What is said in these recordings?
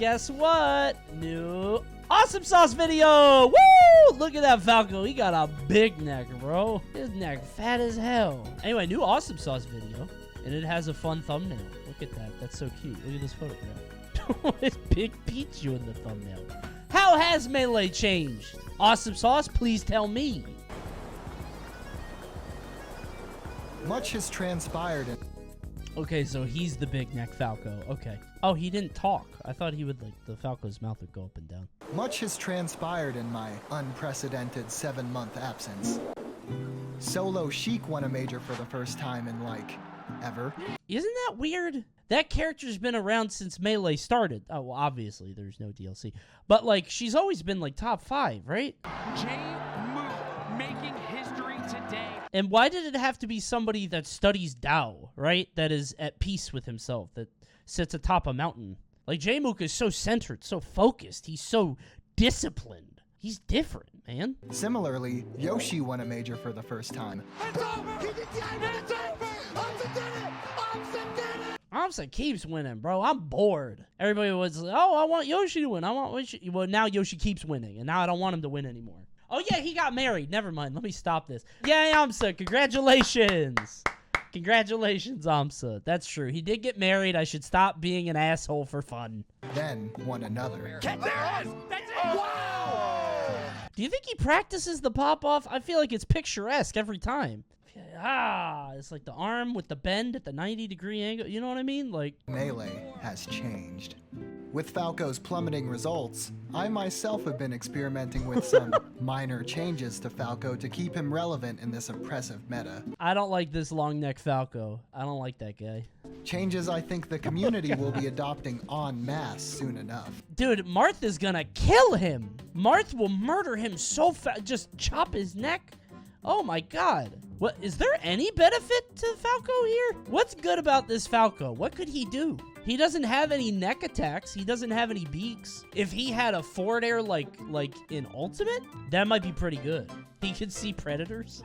guess what? New awesome sauce video. Woo! Look at that Falco. He got a big neck, bro. His neck fat as hell. Anyway, new awesome sauce video. And it has a fun thumbnail. Look at that. That's so cute. Look at this photograph. It's Big Pichu in the thumbnail. How has Melee changed? Awesome sauce, please tell me. Much has transpired in... Okay, so he's the big neck Falco. Okay. Oh, he didn't talk. I thought he would, like, the Falco's mouth would go up and down. Much has transpired in my unprecedented 7-month absence. Solo Sheik won a major for the first time in, like, ever. Isn't that weird? That character's been around since Melee started. Oh, well, obviously, there's no DLC. But, like, she's always been, like, top 5, right? Making history today. And why did it have to be somebody that studies Tao, right? That is at peace with himself, that sits atop a mountain. Like, J-Mook is so centered, so focused. He's so disciplined. He's different, man. Similarly, Yoshi won a major for the first time. It's over! He did it! It's over! Amsa did it! Amsa did it! Amsa keeps winning, bro. I'm bored. Everybody was like, oh, I want Yoshi to win. I want Yoshi. Well, now Yoshi keeps winning, and now I don't want him to win anymore. Oh, yeah, he got married. Never mind. Let me stop this. Yeah, Amsa, congratulations. Congratulations, Amsa. That's true. He did get married. I should stop being an asshole for fun. Then won another. There it is! That's it! Wow! Do you think he practices the pop-off? I feel like it's picturesque every time. Ah, it's like the arm with the bend at the 90-degree angle. You know what I mean? Like, Melee has changed. With Falco's plummeting results, I myself have been experimenting with some minor changes to Falco to keep him relevant in this oppressive meta. I don't like this long neck Falco. I don't like that guy. Changes I think the community will be adopting en masse soon enough. Dude, Marth is gonna kill him. Marth will murder him so fast. Just chop his neck. Oh my god. What, is there any benefit to Falco here? What's good about this Falco? What could he do? He doesn't have any neck attacks. He doesn't have any beaks. If he had a forward air like in Ultimate, that might be pretty good. He could see predators.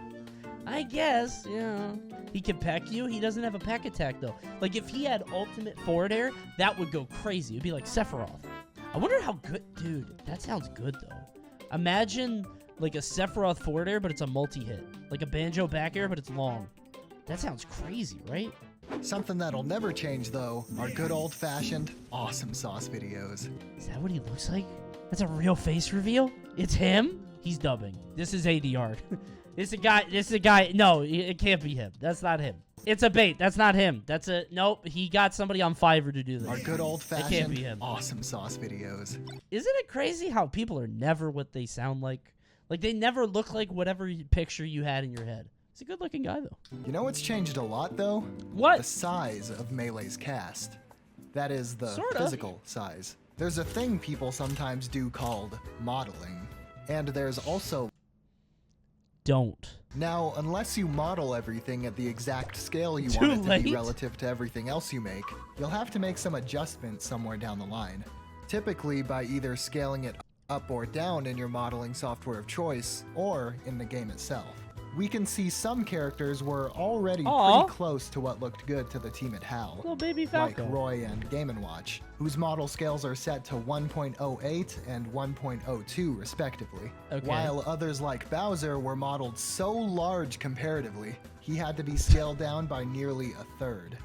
I guess, yeah. He can peck you. He doesn't have a peck attack, though. Like, if he had Ultimate forward air, that would go crazy. It would be like Sephiroth. I wonder how good... Dude, that sounds good, though. Imagine, like, a Sephiroth forward air, but it's a multi-hit. Like a Banjo back air, but it's long. That sounds crazy, right? Something that'll never change, though, are good old-fashioned awesome sauce videos. Is that what he looks like? That's a real face reveal? It's him? He's dubbing. This is ADR. This is a guy. No, it can't be him. That's not him. It's a bait. That's not him. That's a... Nope, he got somebody on Fiverr to do this. Our good It old-fashioned can't be him. awesome sauce videos. Isn't it crazy how people are never what they sound like? Like, they never look like whatever picture you had in your head. He's a good-looking guy, though. You know what's changed a lot, though? What? The size of Melee's cast. That is the Sorta. physical size. There's a thing people sometimes do called modeling. And there's also... Don't. Now, unless you model everything at the exact scale you Too want it to late? be relative to everything else you make, you'll have to make some adjustments somewhere down the line. Typically by either scaling it up or down in your modeling software of choice, or in the game itself. We can see some characters were already Aw. pretty close to what looked good to the team at HAL, Little baby like Falco. Roy and Game & Watch, whose model scales are set to 1.08 and 1.02 respectively, Okay. while others like Bowser were modeled so large comparatively, he had to be scaled down by nearly a third.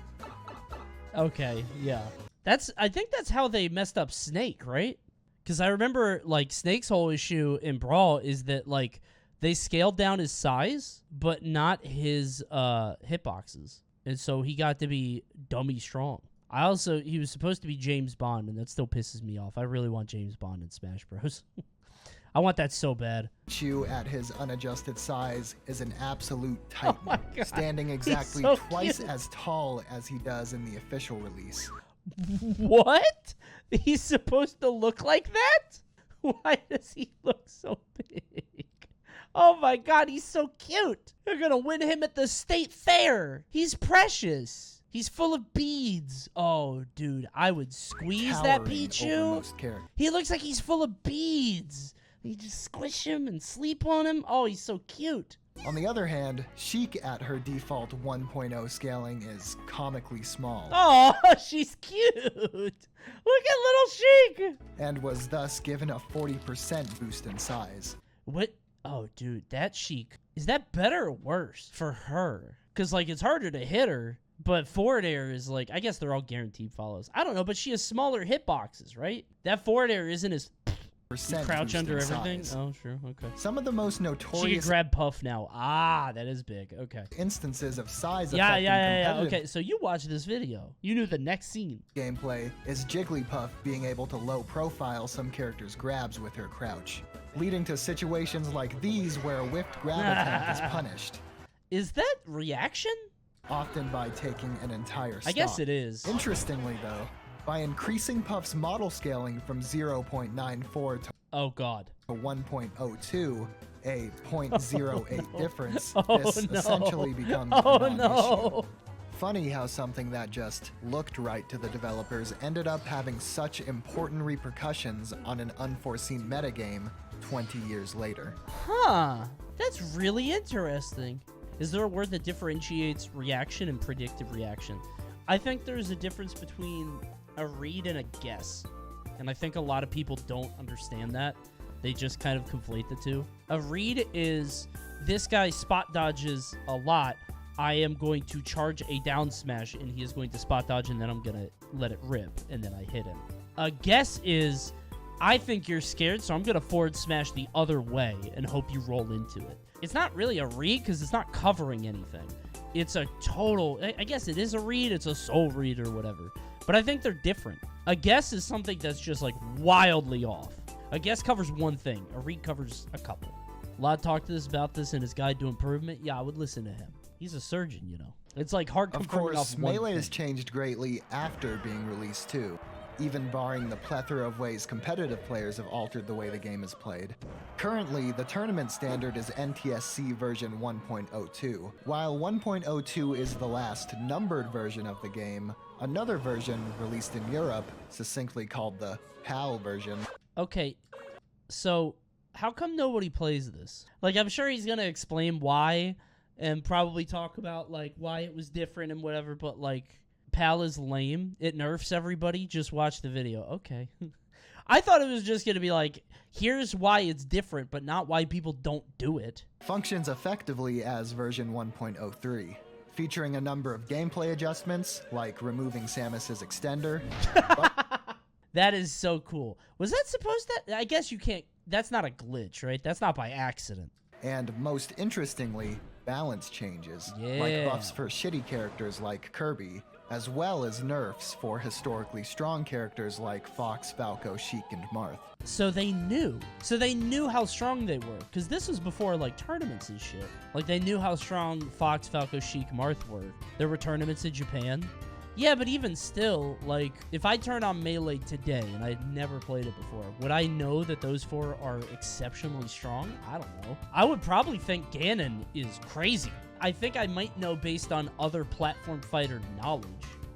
Okay, yeah. I think that's how they messed up Snake, right? Because I remember, like, Snake's whole issue in Brawl is that, like, they scaled down his size, but not his hitboxes. And so he got to be dummy strong. He was supposed to be James Bond, and that still pisses me off. I really want James Bond in Smash Bros. I want that so bad. Chew at his unadjusted size is an absolute titan, my God. standing exactly so twice cute. as tall as he does in the official release. What? He's supposed to look like that? Why does he look so big? Oh my god, he's so cute. You're gonna win him at the state fair. He's precious. He's full of beads. Oh, dude, I would squeeze that Towering over Pichu. most characters. He looks like he's full of beads. You just squish him and sleep on him. Oh, he's so cute. On the other hand, Sheik at her default 1.0 scaling is comically small. Oh, she's cute. Look at little Sheik. And was thus given a 40% boost in size. What? Oh, dude, that Sheik. Is that better or worse for her? Because, like, it's harder to hit her, but forward air is, like, I guess they're all guaranteed follows. I don't know, but she has smaller hitboxes, right? That forward air isn't as... You crouch under everything? Size. Oh, sure, okay. Some of the most She notorious can grab Puff now. Ah, that is big. Okay. instances of size Yeah. affecting competitive Okay, so you watched this video. You knew the next scene. gameplay is Jigglypuff being able to low profile some characters' grabs with her crouch, leading to situations like these where a whiffed grab attempt is punished, Is that reaction? often by taking an entire stop. I guess it is. Interestingly though, by increasing Puff's model scaling from 0.94 to Oh, God. 1.02, a 0.08 difference, Oh, this no. essentially becomes Oh, a non-issue. no. Funny how something that just looked right to the developers ended up having such important repercussions on an unforeseen metagame 20 years later. Huh. That's really interesting. Is there a word that differentiates reaction and predictive reaction? I think there's a difference between a read and a guess. And I think a lot of people don't understand that. They just kind of conflate the two. A read is, this guy spot dodges a lot. I am going to charge a down smash, and he is going to spot dodge, and then I'm going to let it rip, and then I hit him. A guess is, I think you're scared, so I'm going to forward smash the other way and hope you roll into it. It's not really a read because it's not covering anything. It's a total, I guess it is a read, it's a soul read or whatever. But I think they're different. A guess is something that's just like wildly off. A guess covers one thing. A read covers a couple. Lod talked to us about this in his guide to improvement. Yeah, I would listen to him. He's a surgeon, you know. It's like hard Of confirming course, off one Melee thing. has changed greatly after being released too, even barring the plethora of ways competitive players have altered the way the game is played. Currently, the tournament standard is NTSC version 1.02. While 1.02 is the last numbered version of the game, another version released in Europe, succinctly called the PAL version. Okay, so how come nobody plays this? Like, I'm sure he's gonna explain why and probably talk about like why it was different and whatever, but like PAL is lame. It nerfs everybody. Just watch the video. Okay. I thought it was just gonna be like, here's why it's different, but not why people don't do it. Functions effectively as version 1.03, featuring a number of gameplay adjustments, like removing Samus's extender. That is so cool. Was that supposed to? I guess you can't. That's not a glitch, right? That's not by accident. And most interestingly, balance changes, Yeah. like buffs for shitty characters like Kirby, as well as nerfs for historically strong characters like Fox, Falco, Sheik, and Marth. So they knew. So they knew how strong they were. Because this was before, like, tournaments and shit. Like, they knew how strong Fox, Falco, Sheik, Marth were. There were tournaments in Japan. Yeah, but even still, like, if I turn on Melee today and I had never played it before, would I know that those four are exceptionally strong? I don't know. I would probably think Ganon is crazy. I think I might know based on other platform fighter knowledge.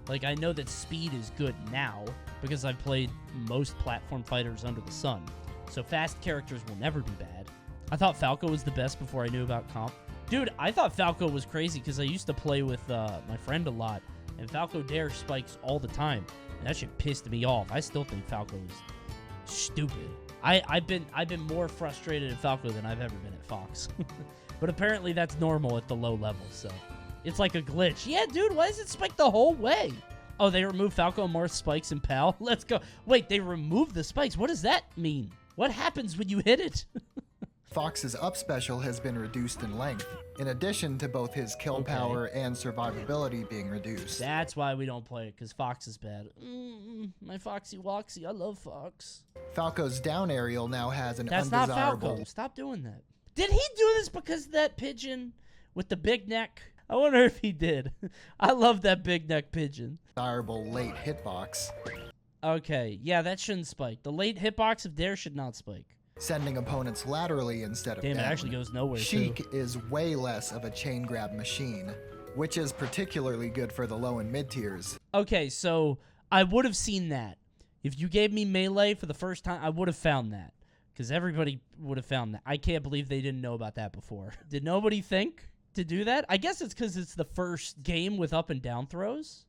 Like, I know that speed is good now because I've played most platform fighters under the sun. So fast characters will never be bad. I thought Falco was the best before I knew about comp. Dude, I thought Falco was crazy because I used to play with my friend a lot, and Falco dare spikes all the time, and that shit pissed me off. I still think Falco is stupid. I've been more frustrated at Falco than I've ever been at Fox. But apparently that's normal at the low level, so it's like a glitch. Yeah, dude, why does it spike the whole way? Oh, they removed Falco and Marth spikes and PAL? Let's go. Wait, they removed the spikes. What does that mean? What happens when you hit it? Fox's up special has been reduced in length, in addition to both his kill power and survivability being reduced. That's why we don't play it, because Fox is bad. My Foxy Woxy, I love Fox. Falco's down aerial now has an That's not undesirable... Falco. Stop doing that. Did he do this because of that pigeon with the big neck? I wonder if he did. I love that big neck pigeon. ...desirable late hitbox, Okay, yeah, that shouldn't spike. The late hitbox of Dare should not spike. sending opponents laterally instead of Damn, down. it actually goes nowhere, Sheik too. is way less of a chain grab machine, which is particularly good for the low and mid tiers. Okay, so I would have seen that. If you gave me Melee for the first time, I would have found that. because everybody would have found that. I can't believe they didn't know about that before. Did nobody think to do that? I guess it's because it's the first game with up and down throws,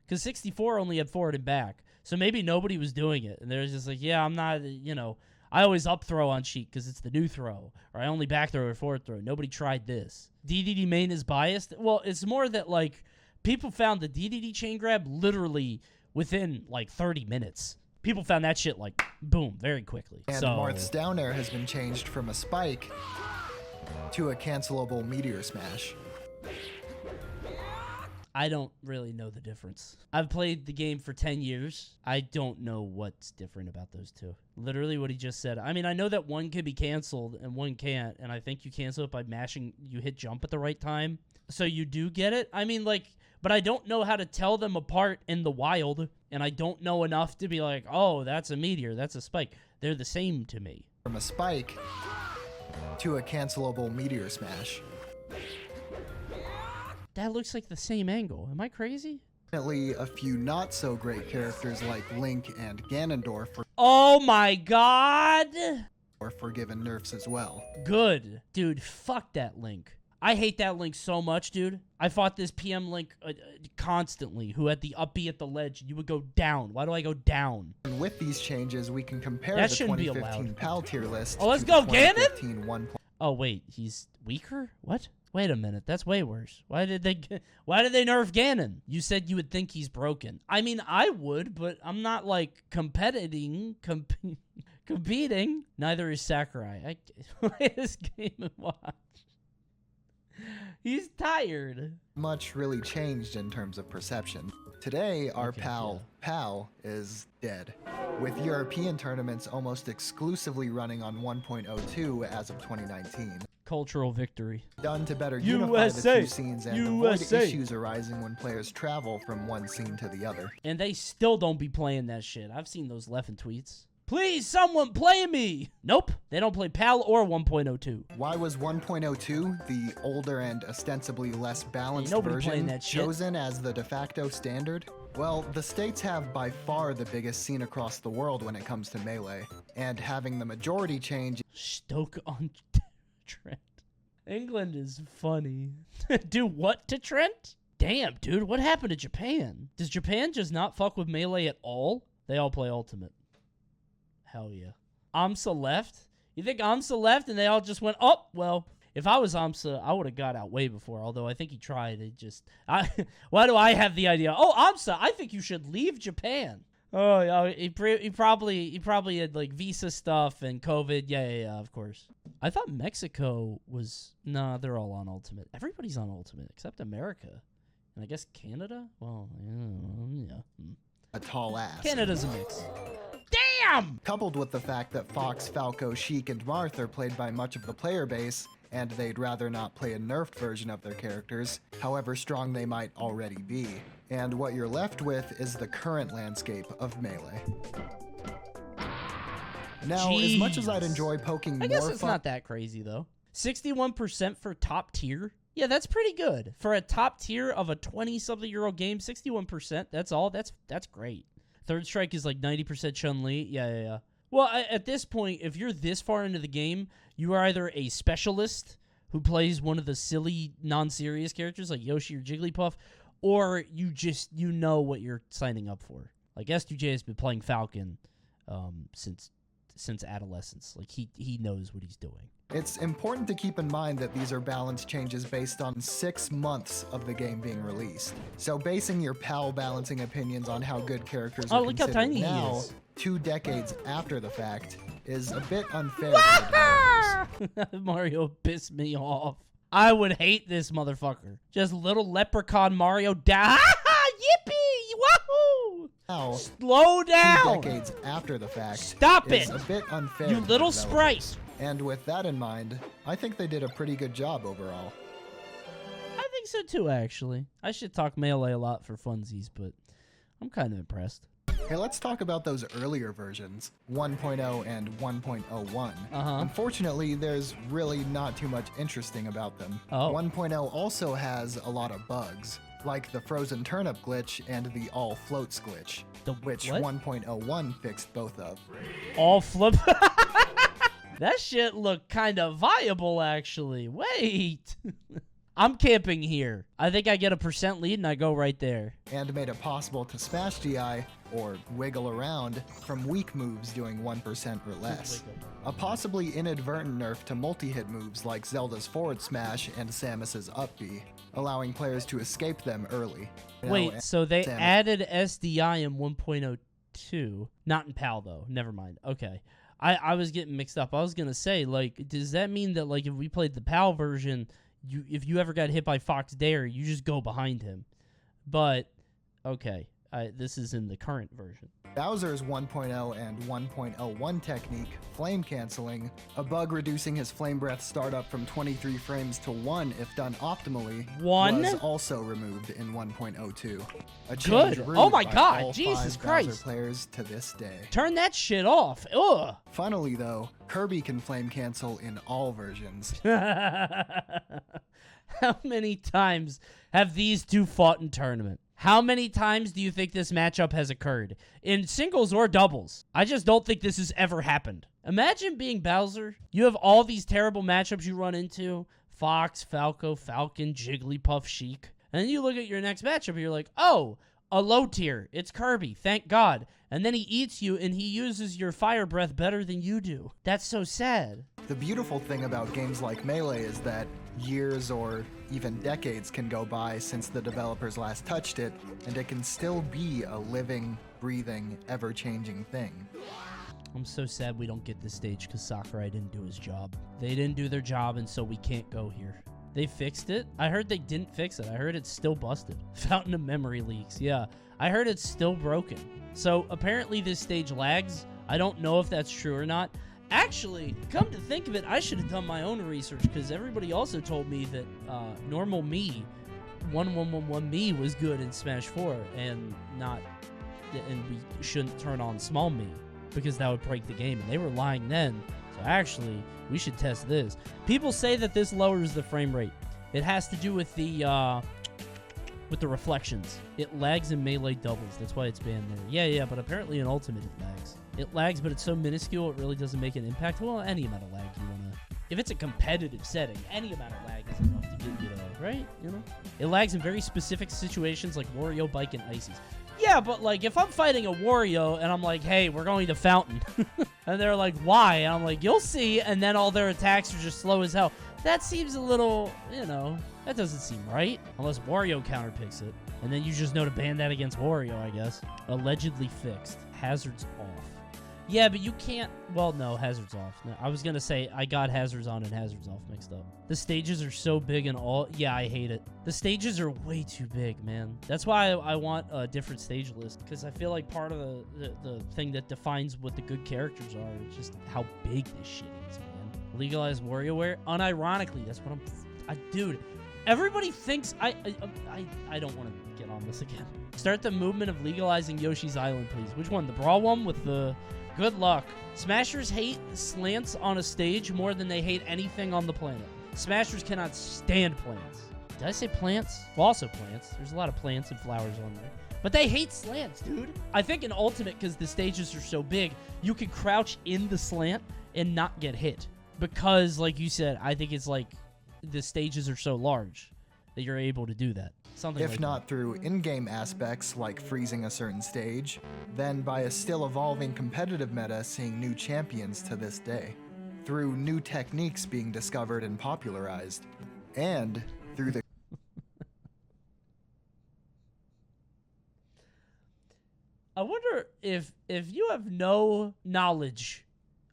because 64 only had forward and back. So maybe nobody was doing it, and they're just like, yeah, I'm not, you know, I always up throw on Sheik because it's the new throw, or I only back throw or forward throw. Nobody tried this. DDD main is biased. Well, it's more that, like, people found the DDD chain grab literally within, like, 30 minutes. People found that shit, like, boom, very quickly. And Marth's down air has been changed from a spike to a cancelable meteor smash. I don't really know the difference. I've played the game for 10 years. I don't know what's different about those two. Literally what he just said. I mean, I know that one can be canceled and one can't, and I think you cancel it by mashing, you hit jump at the right time. So you do get it. I mean, like, but I don't know how to tell them apart in the wild, and I don't know enough to be like, oh, that's a meteor, that's a spike. They're the same to me. From a spike to a cancelable meteor smash. That looks like the same angle. Am I crazy? Definitely a few not so great characters like Link and Ganondorf Oh my god! were forgiven nerfs as well. Good. Dude, fuck that Link. I hate that Link so much, dude. I fought this PM Link constantly, who had the up B at the ledge. You would go down. Why do I go down? And with these changes, we can compare That the shouldn't be 2015 allowed. PAL tier list Oh, let's to go, the Ganon! 2015 1. Oh, wait. He's weaker? What? Wait a minute. That's way worse. Why did they nerf Ganon? You said you would think he's broken. I mean, I would, but I'm not, like, competing. Neither is Sakurai. I play this game and watch. He's tired. Much really changed in terms of perception. Today, our Okay, PAL is dead, with European tournaments almost exclusively running on 1.02 as of 2019. Cultural victory. Done to better unify the two scenes and avoid issues arising when players travel from one scene to the other. And they still don't be playing that shit. I've seen those Leffen tweets. Please, someone play me! Nope, they don't play PAL or 1.02. Why was 1.02, the older and ostensibly less balanced nobody playing version, that shit. chosen as the de facto standard? Well, the States have by far the biggest scene across the world when it comes to Melee, and having the majority change Stoke on Trent. England is funny. Do what to Trent? Damn, dude, what happened to Japan? Does Japan just not fuck with Melee at all? They all play Ultimate. Hell yeah. AMSA left? You think AMSA left and they all just went, oh, well, if I was AMSA, I would have got out way before, although I think he tried. It just, why do I have the idea? Oh, AMSA, I think you should leave Japan. Oh, yeah, he probably had, like, visa stuff and COVID. Yeah, of course. I thought Mexico was, nah, they're all on Ultimate. Everybody's on Ultimate except America. And I guess Canada? Well, yeah. a tall ass. Canada's a mix. Damn! Coupled with the fact that Fox, Falco, Sheik, and Marth are played by much of the player base, and they'd rather not play a nerfed version of their characters, however strong they might already be. And what you're left with is the current landscape of Melee. Now, as much as I'd enjoy poking I guess more it's fun, not that crazy, though. 61% for top tier? Yeah, that's pretty good. For a top tier of a 20-something-year-old game, 61%, that's all. That's great. Third Strike is like 90% Chun-Li. Yeah. Well, at this point, if you're this far into the game, you are either a specialist who plays one of the silly, non-serious characters like Yoshi or Jigglypuff, or you know what you're signing up for. Like, S2J has been playing Falcon since adolescence. Like, he knows what he's doing. it's important to keep in mind that these are balance changes based on 6 months of the game being released. So basing your PAL balancing opinions on how good characters are look how considered tiny he now, is. 2 decades after the fact, is a bit unfair to the developers. Mario pissed me off. I would hate this motherfucker. Just little leprechaun Mario die. Yippee! Wahoo! Now, Slow 2 down. decades after the fact Stop is it. a bit unfair You to the little developers. sprite. And with that in mind, I think they did a pretty good job overall. I think so too, actually. I should talk Melee a lot for funsies, but I'm kind of impressed. Hey, let's talk about those earlier versions, 1.0 and 1.01. Unfortunately, there's really not too much interesting about them. Oh. 1.0 also has a lot of bugs, like the frozen turnip glitch and the all floats glitch, The which what? 1.01 fixed both of. All flip. That shit looked kind of viable, actually. Wait. I'm camping here. I think I get a % lead and I go right there. And made it possible to smash DI, or wiggle around, from weak moves doing 1% or less. A possibly inadvertent nerf to multi-hit moves like Zelda's forward smash and Samus's up B, allowing players to escape them early. Wait, so they added SDI in 1.02. Not in PAL, though. Never mind. Okay. I was getting mixed up. I was going to say, like, does that mean that, like, if we played the PAL version, if you ever got hit by Fox Dare, you just go behind him? But, okay. This is in the current version. Bowser's 1.0 and 1.01 technique, flame canceling, a bug reducing his flame breath startup from 23 frames to 1 if done optimally, was also removed in 1.02. A change Good. rued Oh my by God, all Jesus 5 Christ. Bowser players to this day. Turn that shit off. Ugh. Funnily though, Kirby can flame cancel in all versions. How many times have these two fought in tournament? How many times do you think this matchup has occurred? In singles or doubles? I just don't think this has ever happened. Imagine being Bowser. You have all these terrible matchups you run into. Fox, Falco, Falcon, Jigglypuff, Sheik. And then you look at your next matchup and you're like, oh, a low tier. It's Kirby. Thank God. And then he eats you and he uses your fire breath better than you do. That's so sad. The beautiful thing about games like Melee is that years or even decades can go by since the developers last touched it, and it can still be a living, breathing, ever-changing thing. I'm so sad we don't get this stage because Sakurai didn't do his job. They didn't do their job, and so we can't go here. They fixed it? I heard they didn't fix it. I heard it's still busted. Fountain of memory leaks. Yeah, I heard it's still broken. So apparently this stage lags. I don't know if that's true or not. Actually, come to think of it, I should have done my own research because everybody also told me that normal me, 1111 me was good in Smash 4 and we shouldn't turn on small me because that would break the game, and they were lying then. So actually, we should test this. People say that this lowers the frame rate. It has to do with the reflections. It lags in Melee doubles. That's why it's banned there. Yeah, but apparently in Ultimate it lags. It lags, but it's so minuscule it really doesn't make an impact. Well, any amount of lag you wanna... If it's a competitive setting, any amount of lag is enough to get you to... Right? You know? It lags in very specific situations like Wario, Bike, and Ices. Yeah, but like, if I'm fighting a Wario and I'm like, hey, we're going to Fountain. And they're like, why? And I'm like, you'll see. And then all their attacks are just slow as hell. That seems a little, you know... That doesn't seem right, unless Wario counterpicks it. And then you just know to ban that against Wario, I guess. Allegedly fixed. Hazards off. Yeah, but you can't... Well, no, hazards off. No, I was going to say I got hazards on and hazards off mixed up. The stages are so big and all... Yeah, I hate it. The stages are way too big, man. That's why I want a different stage list, because I feel like part of the thing that defines what the good characters are is just how big this shit is, man. Legalize WarioWare? Unironically, that's what dude... Everybody thinks I don't want to get on this again. Start the movement of legalizing Yoshi's Island, please. Which one? The Brawl one with the... Good luck. Smashers hate slants on a stage more than they hate anything on the planet. Smashers cannot stand plants. Did I say plants? Well, also plants. There's a lot of plants and flowers on there. But they hate slants, dude. I think in Ultimate, because the stages are so big, you can crouch in the slant and not get hit. Because, like you said, I think it's like... the stages are so large that you're able to do that. Something if like not that. Through in-game aspects like freezing a certain stage, then by a still evolving competitive meta seeing new champions to this day, through new techniques being discovered and popularized, and through the I wonder if you have no knowledge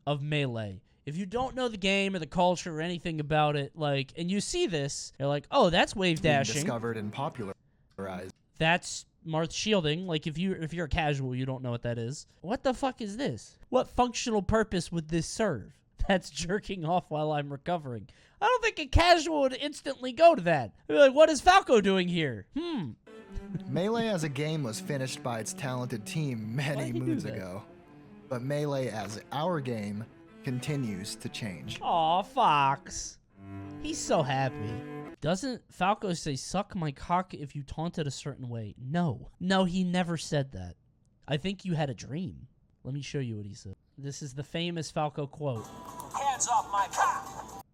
of Melee, if you don't know the game or the culture or anything about it, like, and you see this, you're like, oh, that's wave dashing. Discovered and popularized. That's Marth shielding. Like, if you're a casual, you don't know what that is. What the fuck is this? What functional purpose would this serve? That's jerking off while I'm recovering. I don't think a casual would instantly go to that. They'd be like, what is Falco doing here? Melee as a game was finished by its talented team many moons ago, but Melee as our game continues to change. Aw, Fox. He's so happy. Doesn't Falco say, suck my cock if you taunt it a certain way? No. No, he never said that. I think you had a dream. Let me show you what he said. This is the famous Falco quote. hands off my cock!